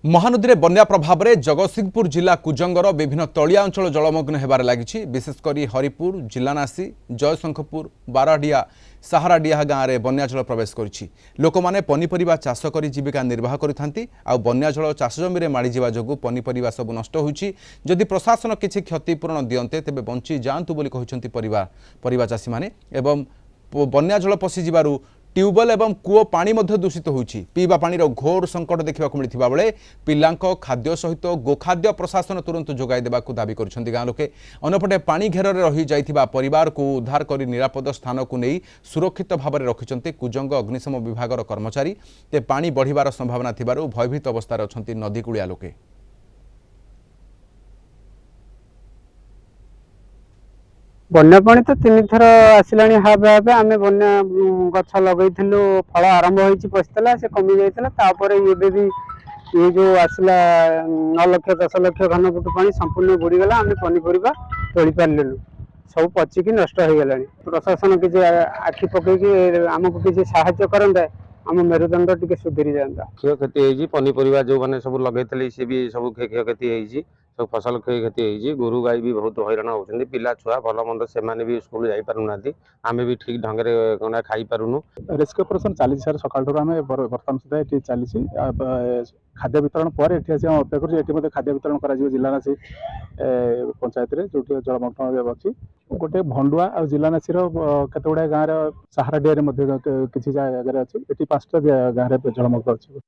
महानदी बन्या प्रभाव में जगतसिंहपुर जिला कुजंगर विभिन्न तलिया अंचल जलमग्न होबार लगी। विशेषकर हरिपुर जिलानासी जयशंखपुर बाराडिया साहाराडिया गाँव में बन्याजल प्रवेश कर लोक मैंने पनीपरिया चाष कर जीविका निर्वाह करते बन्याजल चाष जमी माड़ीजा जो पनीपरिया सब नष्ट होदि प्रशासन किसी क्षतिपूरण दियंते तेबे बंची जातु बोली कहते परिवा चाषी मैंने बन्याजल पशिजु ट्यूबवेल एवं कूओ पानी दूषित होती पीवा पानीर घोर संकट देखा मिलता बेले पिला खाद्य सहित गोखाद्य प्रशासन तुरंत जोगाई देवा दाबी कर गाँ लोके अन्यपटे पानी घेर रही जाइथिबा परिवार को उद्धार कर निरापद स्थान को नहीं सुरक्षित भाव में रखिंट कुजंग अग्निशम विभाग कर्मचारी ते पानी बढ़िबार संभावना थिबारु भयभीत अवस्था अच्छा नदीकूलिया लोके। बन्या पानी तो 3 थर आसला हाबे हाबे आम बन्या गछ लगे फल आरंभ हो पशिला से कमी जाता भी ये जो आसला 9 लाख 10 लाख घनफुट पानी संपूर्ण बुड़ीगला आम पनीपरिया तोली पारे सब पचिकी नष्ट हो गला। प्रशासन किसी आखि पकईकि आमको किसी साहाय्य करता आम मेरुदंड टी सुधरी जाता। क्षयक्षति पनीपरिया जो मैंने सब लगे सी भी सब क्षयक्षति सब फसल क्षयक्षति गोरु गाई भी बहुत हैरान होती पिला छुआ भल मंद से भी स्कूल जापारूना आम भी ठीक ढंग से खाई पारूनु। रेस्क्यू ऑपरेशन चली सर सकाल बर्तमान सुधा ये चली खाद्य वितरण पर अपेक्षा कर खाद्य वितरण कर जिलानासी पंचायत जो जलमग्न अच्छी गोटे भंडुआ और जिलानासी केत गुड़ा गाँव सहारा डिया किसी जगह अच्छी 5टा गाँव जलमग्न अच्छी।